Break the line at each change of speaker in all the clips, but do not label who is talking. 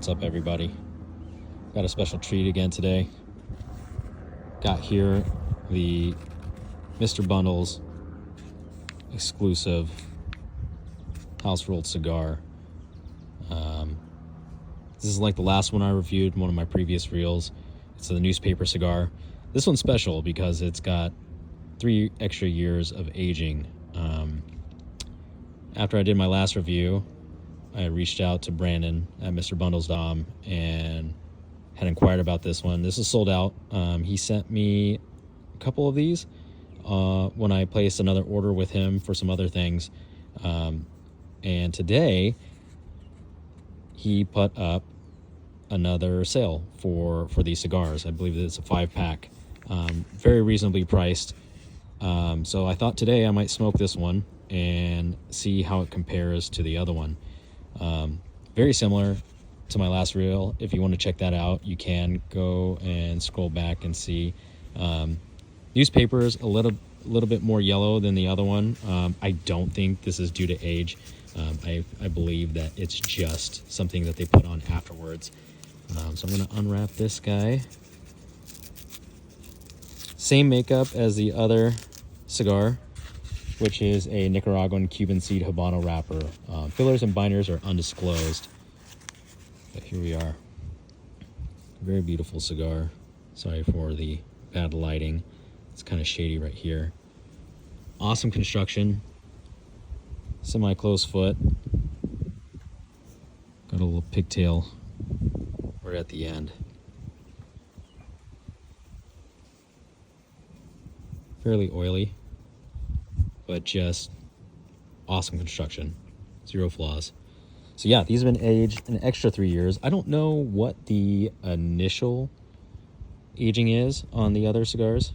up, everybody? Got a special treat again today. Got here the Mr. Bundles Exclusive house rolled cigar. This is like the last one I reviewed in one of my previous reels. It's the newspaper cigar. This one's special because it's got 3 extra years of aging. After I did my last review, I reached out to Brandon at Mr. Bundles.com and had inquired about this one. This is sold out. He sent me a couple of these when I placed another order with him for some other things. And today, he put up another sale for these cigars. I believe it's a 5-pack. Very reasonably priced. So I thought today I might smoke this one and see how it compares to the other one. Very similar to my last reel. If you want to check that out, you can go and scroll back and see. Newspaper's a little bit more yellow than the other one. I don't think this is due to age. I believe that it's just something that they put on afterwards. So I'm going to unwrap this guy. Same makeup as the other cigar, which is a Nicaraguan Cuban seed Habano wrapper. Fillers and binders are undisclosed. But here we are. Very beautiful cigar. Sorry for the bad lighting. It's kind of shady right here. Awesome construction. Semi-closed foot. Got a little pigtail right at the end. Fairly oily, but just awesome construction. 0 flaws. So yeah, these have been aged an extra 3 years. I don't know what the initial aging is on the other cigars.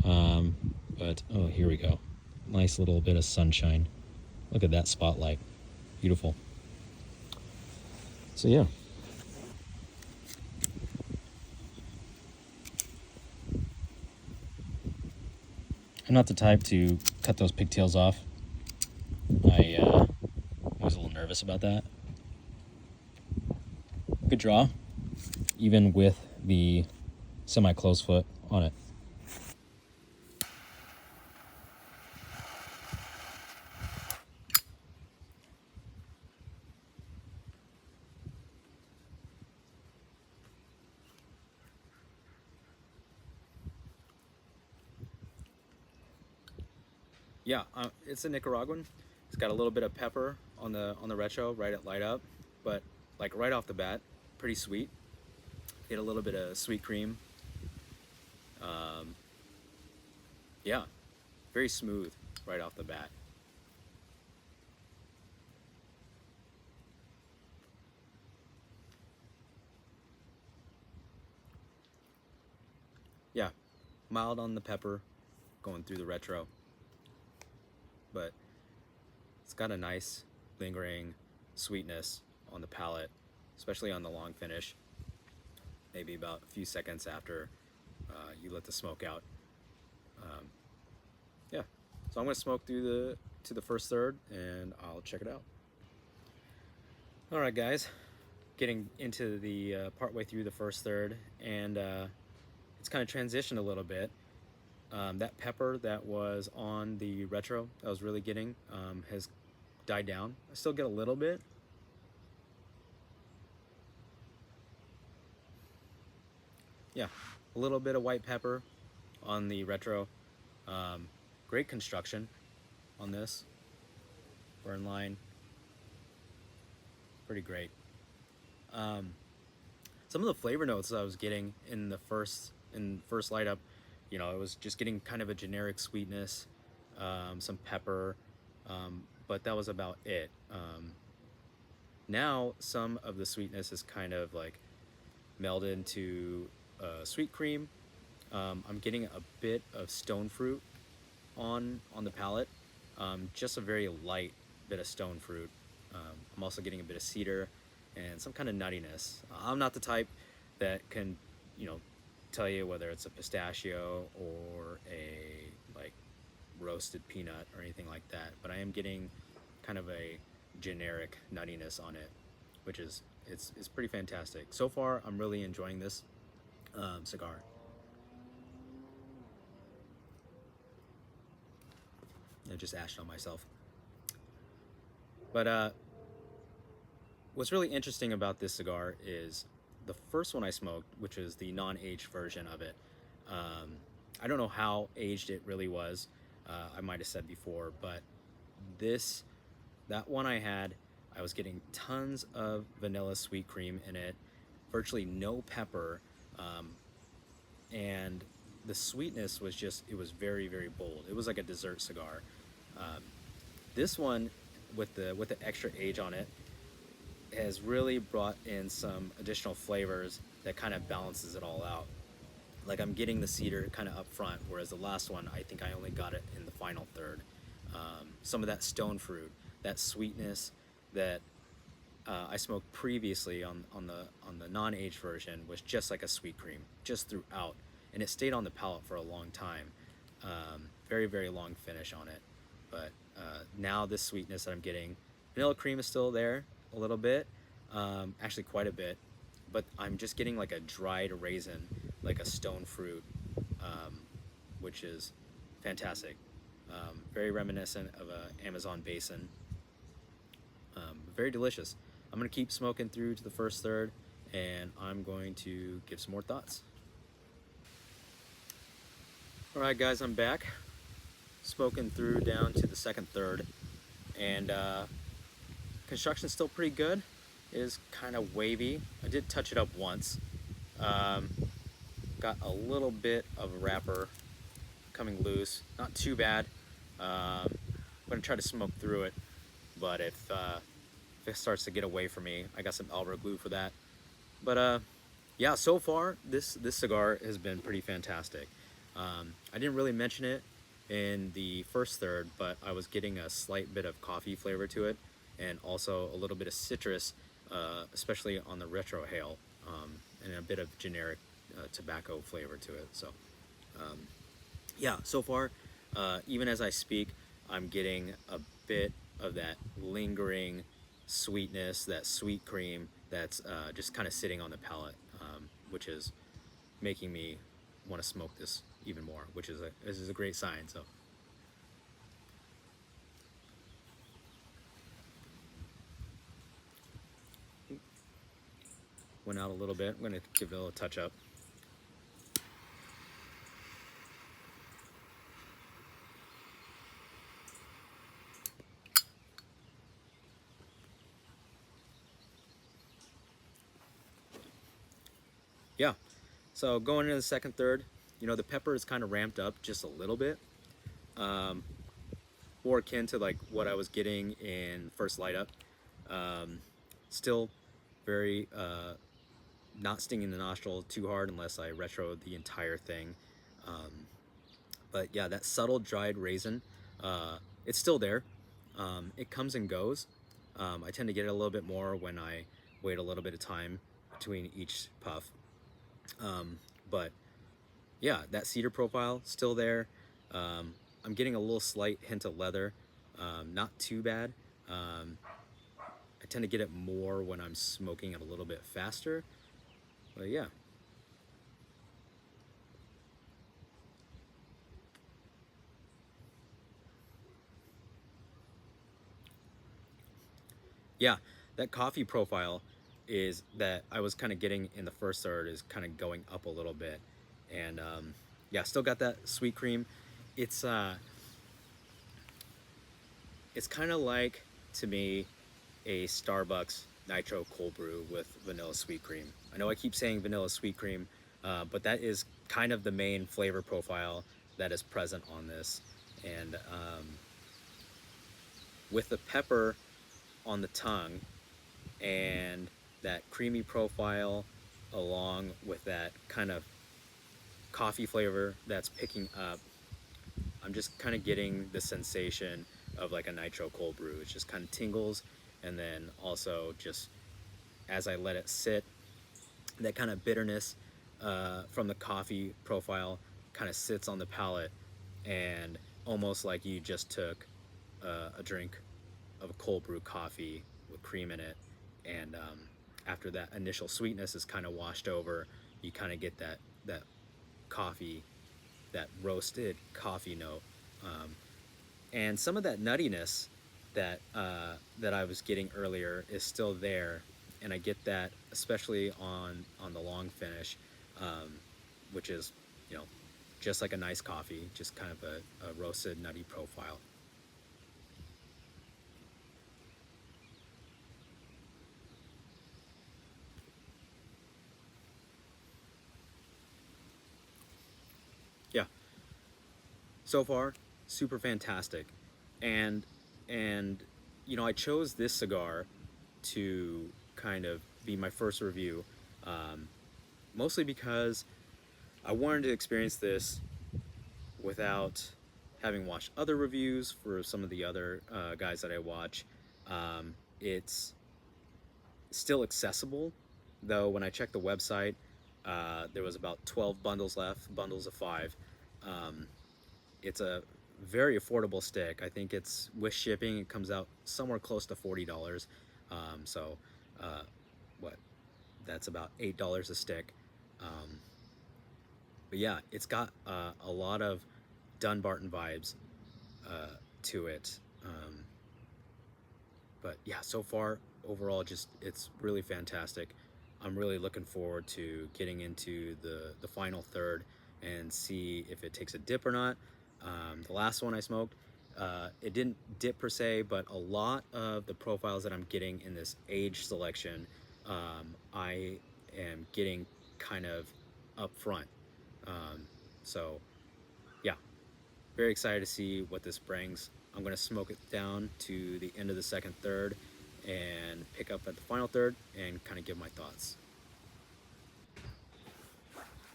But oh, here we go. Nice little bit of sunshine. Look at that spotlight. Beautiful. So yeah. I'm not the type to cut those pigtails off. I was a little nervous about that. Good draw, even with the semi-closed foot on it. Yeah, it's a Nicaraguan. It's got a little bit of pepper on the retro right at light up, but like right off the bat, pretty sweet. Get a little bit of sweet cream. Yeah, very smooth right off the bat. Yeah, mild on the pepper going through the retro, but it's got a nice lingering sweetness on the palate, especially on the long finish, maybe about a few seconds after you let the smoke out. Yeah, so I'm going to smoke through to the first third and I'll check it out. Alright guys, getting into the partway through the first third, and it's kind of transitioned a little bit. That pepper that was on the retro I was really getting has died down. I still get a little bit. Yeah, a little bit of white pepper on the retro. Great construction on this. Burn line. Pretty great. Some of the flavor notes I was getting in the first light up, you know, it was just getting kind of a generic sweetness, some pepper, but that was about it. Now some of the sweetness is kind of like melded into sweet cream. I'm getting a bit of stone fruit on the palate, just a very light bit of stone fruit. I'm also getting a bit of cedar and some kind of nuttiness. I'm not the type that can, you know, tell you whether it's a pistachio or a like roasted peanut or anything like that, but I am getting kind of a generic nuttiness on it, which is It's pretty fantastic. So far, I'm really enjoying this cigar. I just ashed on myself. But what's really interesting about this cigar is the first one I smoked, which is the non-aged version of it. I don't know how aged it really was. I might have said before, but that one I had, I was getting tons of vanilla sweet cream in it, virtually no pepper, and the sweetness was just, it was very, very bold. It was like a dessert cigar. This one, with the extra age on it, has really brought in some additional flavors that kind of balances it all out. Like, I'm getting the cedar kind of up front, whereas the last one, I think I only got it in the final third. Some of that stone fruit, that sweetness that I smoked previously on the non-aged version was just like a sweet cream, just throughout, and it stayed on the palate for a long time. Very, very long finish on it. But now this sweetness that I'm getting, vanilla cream is still there a little bit, actually quite a bit, but I'm just getting like a dried raisin, like a stone fruit, which is fantastic. Very reminiscent of a Amazon basin. Very delicious. I'm gonna keep smoking through to the first third, and I'm going to give some more thoughts. All right, guys, I'm back. Smoking through down to the second third, and construction's still pretty good. It is kind of wavy. I did touch it up once. Got a little bit of a wrapper coming loose. Not too bad. I'm gonna try to smoke through it, but if it starts to get away from me, I got some elbow glue for that. But yeah, so far this cigar has been pretty fantastic. I didn't really mention it in the first third, but I was getting a slight bit of coffee flavor to it, and also a little bit of citrus, especially on the retrohale, and a bit of generic tobacco flavor to it. So yeah, so far, even as I speak, I'm getting a bit of that lingering sweetness, that sweet cream that's just kind of sitting on the palate, which is making me want to smoke this even more, which is a great sign. So went out a little bit. I'm gonna give it a little touch up. Yeah, so going into the second third, you know, the pepper is kind of ramped up just a little bit, more akin to like what I was getting in first light up. Still very not stinging the nostril too hard unless I retro the entire thing. But yeah, that subtle dried raisin, it's still there. It comes and goes. I tend to get it a little bit more when I wait a little bit of time between each puff. But yeah, that cedar profile still there. I'm getting a little slight hint of leather, not too bad. I tend to get it more when I'm smoking it a little bit faster, but yeah. Yeah, that coffee profile is that I was kind of getting in the first third is kind of going up a little bit, and yeah, still got that sweet cream. It's it's kind of like, to me, a Starbucks nitro cold brew with vanilla sweet cream. I know I keep saying vanilla sweet cream, but that is kind of the main flavor profile that is present on this, and with the pepper on the tongue and that creamy profile along with that kind of coffee flavor that's picking up, I'm just kind of getting the sensation of like a nitro cold brew. It just kind of tingles, and then also just as I let it sit, that kind of bitterness from the coffee profile kind of sits on the palate, and almost like you just took a drink of a cold brew coffee with cream in it, and after that initial sweetness is kind of washed over, you kind of get that coffee, that roasted coffee note, and some of that nuttiness that I was getting earlier is still there, and I get that especially on the long finish, which is, you know, just like a nice coffee, just kind of a roasted nutty profile. Yeah, so far super fantastic, and and you know, I chose this cigar to kind of be my first review, um, mostly because I wanted to experience this without having watched other reviews for some of the other guys that I watch. It's still accessible, though. When I checked the website, there was about 12 bundles left, bundles of 5. Um, it's a very affordable stick. I think it's, with shipping, it comes out somewhere close to $40. So, uh, what? That's about $8 a stick. Um, but yeah, it's got a lot of Dunbarton vibes to it. But yeah, so far, overall, just it's really fantastic. I'm really looking forward to getting into the final third and see if it takes a dip or not. The last one I smoked, it didn't dip per se, but a lot of the profiles that I'm getting in this age selection, I am getting kind of up front. Um, so yeah, very excited to see what this brings. I'm going to smoke it down to the end of the second third and pick up at the final third and kind of give my thoughts.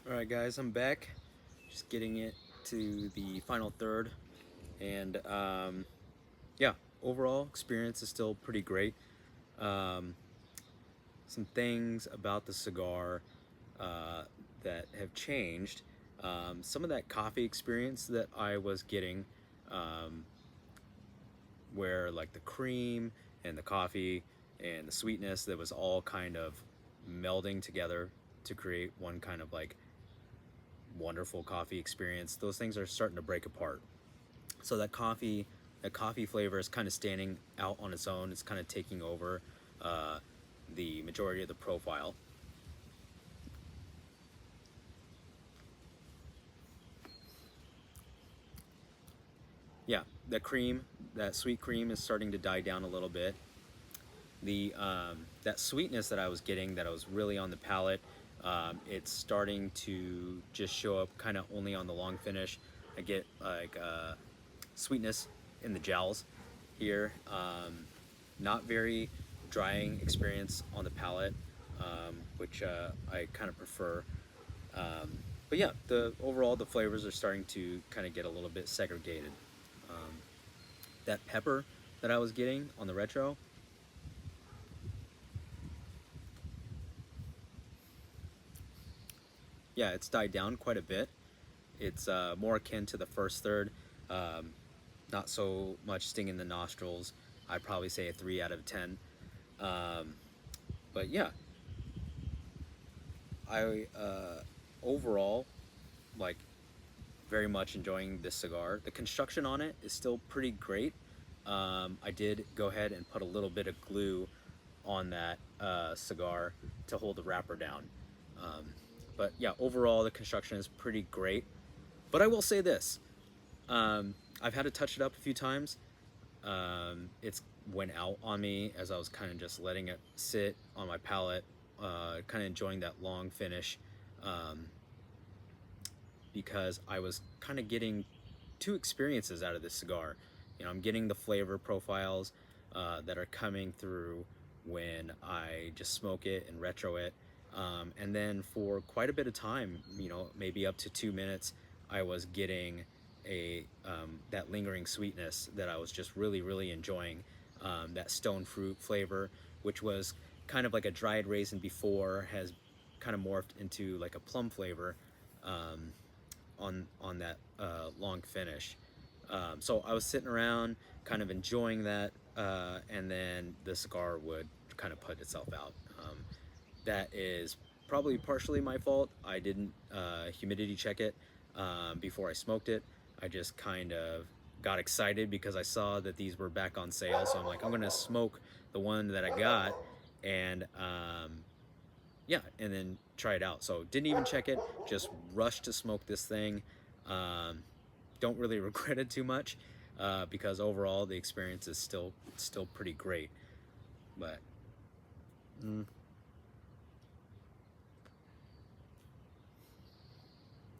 All right, guys, I'm back. Just getting it to the final third. And yeah, overall experience is still pretty great. Um, some things about the cigar uh, that have changed. Some of that coffee experience that I was getting, um, where like the cream and the coffee and the sweetness, that was all kind of melding together to create one kind of like wonderful coffee experience. Those things are starting to break apart. So that coffee flavor is kind of standing out on its own. It's kind of taking over uh, the majority of the profile. Yeah, the cream, that sweet cream is starting to die down a little bit. The that sweetness that I was getting, that I was really on the palate, it's starting to just show up kind of only on the long finish. I get like sweetness in the jowls here. Not very drying experience on the palate, which I kind of prefer. But yeah, the overall the flavors are starting to kind of get a little bit segregated. Um, that pepper that I was getting on the retro, yeah, it's died down quite a bit. It's more akin to the first third. Um, Not so much sting in the nostrils. I'd probably say a 3 out of 10. Um, but yeah, I overall like very much enjoying this cigar. The construction on it is still pretty great. I did go ahead and put a little bit of glue on that cigar to hold the wrapper down. Um, but yeah, overall the construction is pretty great. But I will say this: I've had to touch it up a few times. It's went out on me as I was kind of just letting it sit on my palate, kind of enjoying that long finish, um, because I was kind of getting two experiences out of this cigar. You know, I'm getting the flavor profiles that are coming through when I just smoke it and retro it. And then for quite a bit of time, you know, maybe up to 2 minutes, I was getting a that lingering sweetness that I was just really enjoying. That stone fruit flavor, which was kind of like a dried raisin before, has kind of morphed into like a plum flavor. Um, on that long finish. So I was sitting around, kind of enjoying that, and then the cigar would kind of put itself out. that is probably partially my fault. I didn't humidity check it before I smoked it. I just kind of got excited because I saw that these were back on sale. So I'm like, I'm gonna smoke the one that I got, and yeah, and then try it out. So didn't even check it, just rushed to smoke this thing. Don't really regret it too much because overall the experience is still pretty great. But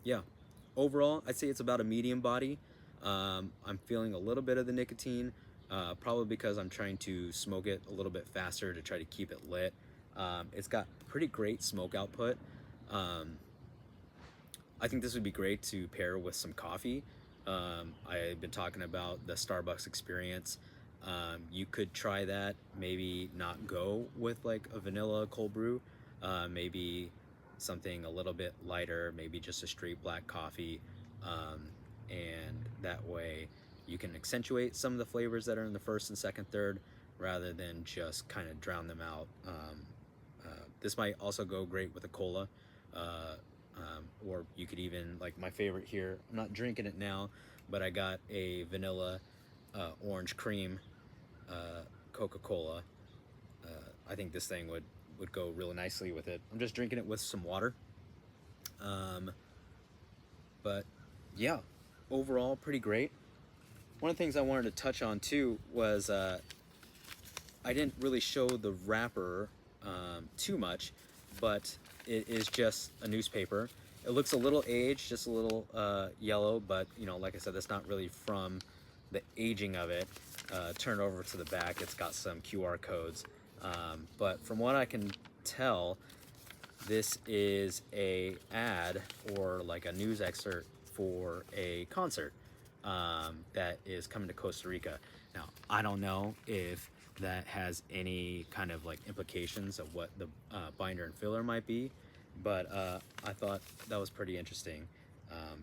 yeah, overall I'd say it's about a medium body. I'm feeling a little bit of the nicotine, probably because I'm trying to smoke it a little bit faster to try to keep it lit. It's got pretty great smoke output. I think this would be great to pair with some coffee. I've been talking about the Starbucks experience. You could try that, maybe not go with like a vanilla cold brew, maybe something a little bit lighter, maybe just a straight black coffee, and that way you can accentuate some of the flavors that are in the first and second third rather than just kind of drown them out. This might also go great with a cola, or you could even, like my favorite here, I'm not drinking it now, but I got a vanilla orange cream Coca-Cola. I think this thing would go really nicely with it. I'm just drinking it with some water. But yeah, overall pretty great. One of the things I wanted to touch on too was I didn't really show the wrapper too much, but it is just a newspaper. It looks a little aged, just a little yellow, but you know, like I said, that's not really from the aging of it. Turn over to the back, it's got some QR codes. But from what I can tell, this is a ad or like a news excerpt for a concert that is coming to Costa Rica. Now, I don't know if that has any kind of like implications of what the binder and filler might be, but I thought that was pretty interesting.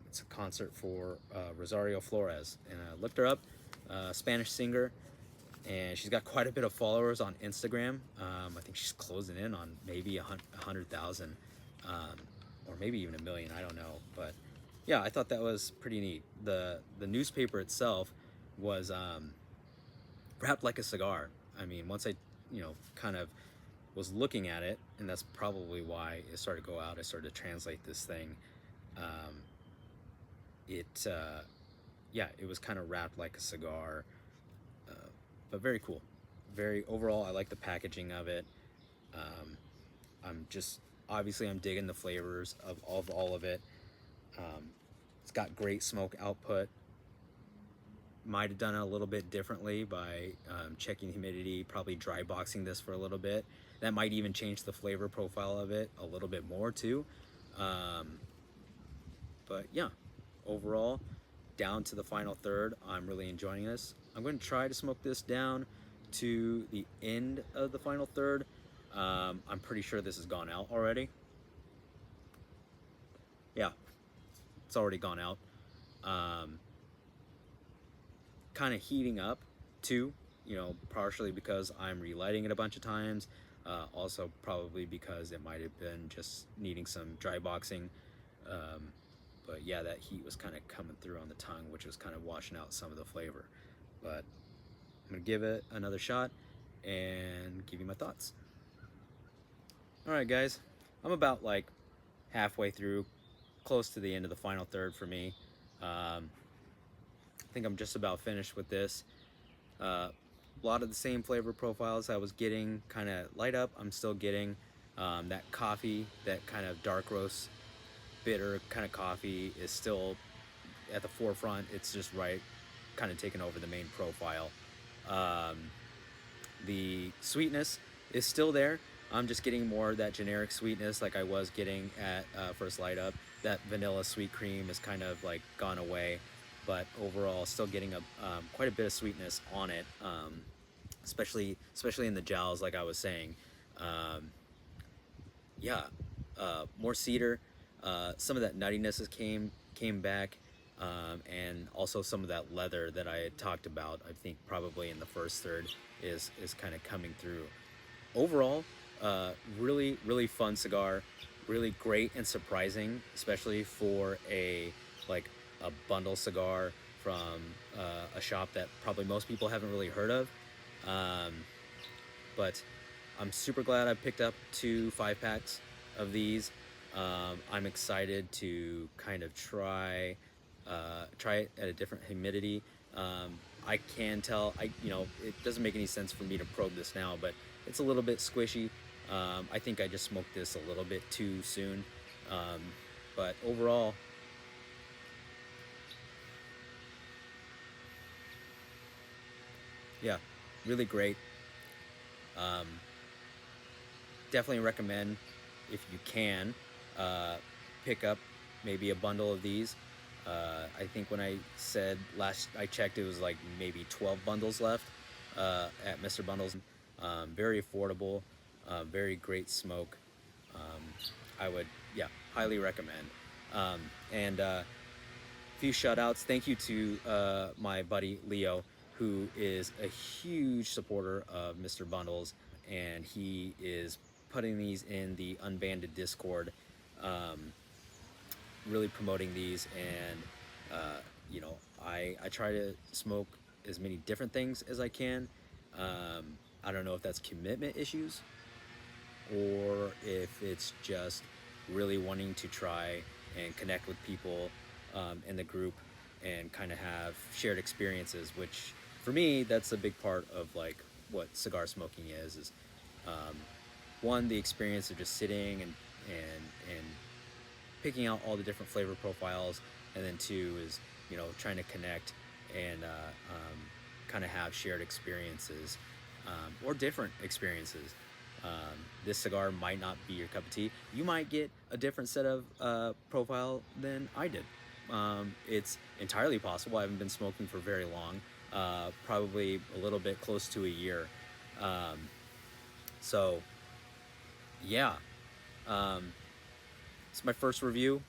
It's a concert for Rosario Flores, and I looked her up, Spanish singer, and she's got quite a bit of followers on Instagram. I think she's closing in on maybe 100,000, or maybe even 1 million. I don't know, but yeah, I thought that was pretty neat. The newspaper itself was wrapped like a cigar. I mean, once I, you know, kind of was looking at it, and that's probably why it started to go out. I started to translate this thing. Yeah, it was kind of wrapped like a cigar, but very cool. Very overall, I like the packaging of it. I'm just obviously I'm digging the flavors of all of it. It's got great smoke output. Might have done it a little bit differently by checking humidity, probably dry boxing this for a little bit. That might even change the flavor profile of it a little bit more too. But yeah, overall, down to the final third, I'm really enjoying this. I'm going to try to smoke this down to the end of the final third. I'm pretty sure this has gone out already. Yeah, it's already gone out. Kind of heating up too, you know, partially because I'm relighting it a bunch of times. Also probably because it might have been just needing some dry boxing. But yeah, that heat was kind of coming through on the tongue, which was kind of washing out some of the flavor. But I'm gonna give it another shot and give you my thoughts. All right, guys, I'm about like halfway through, close to the end of the final third for me. I think I'm just about finished with this. A lot of the same flavor profiles I was getting kind of light up. I'm still getting that coffee, that kind of dark roast, bitter kind of coffee is still at the forefront. It's just right, kind of taking over the main profile. The sweetness is still there. I'm just getting more of that generic sweetness like I was getting at first light up. That vanilla sweet cream is kind of like gone away, but overall still getting a quite a bit of sweetness on it, especially in the gels, like I was saying. Yeah, more cedar. Some of that nuttiness came back, and also some of that leather that I had talked about. I think probably in the first third is kind of coming through. Overall, Really fun cigar, really great and surprising, especially for a bundle cigar from a shop that probably most people haven't really heard of. Um, but I'm super glad I picked up 2 5-packs of these. I'm excited to kind of try it at a different humidity. I can tell, it doesn't make any sense for me to probe this now, but it's a little bit squishy. I think I just smoked this a little bit too soon. Um, but overall, yeah, really great. Um, Definitely recommend, if you can, uh, pick up maybe a bundle of these. I think when I said last I checked, it was like maybe 12 bundles left at Mr. Bundles. Very affordable, very great smoke. Um, I would, yeah, highly recommend. And few shout outs. Thank you to my buddy Leo, who is a huge supporter of Mr. Bundles, and he is putting these in the unbanded Discord, um, really promoting these. And I try to smoke as many different things as I can. I don't know if that's commitment issues or if it's just really wanting to try and connect with people in the group and kind of have shared experiences, which for me, that's a big part of like what cigar smoking is um, one, the experience of just sitting and picking out all the different flavor profiles, and then two is trying to connect and kind of have shared experiences, or different experiences. This cigar might not be your cup of tea. You might get a different set of profile than I did. It's entirely possible. I haven't been smoking for very long, probably a little bit close to a year. Um, so yeah, um, it's my first review.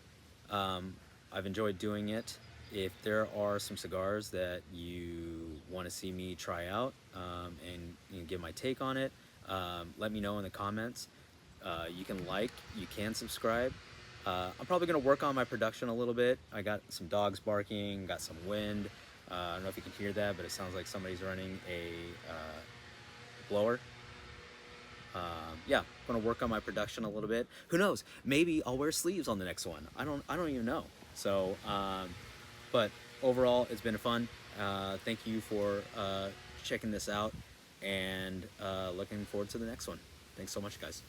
I've enjoyed doing it. If there are some cigars that you want to see me try out, and give my take on it, let me know in the comments. You can subscribe. I'm probably going to work on my production a little bit. I got some dogs barking, got some wind. I don't know if you can hear that, but it sounds like somebody's running a blower. Yeah, I'm gonna work on my production a little bit. Who knows? Maybe I'll wear sleeves on the next one. I don't even know. So, but overall, it's been fun. Thank you for checking this out, and looking forward to the next one. Thanks so much, guys.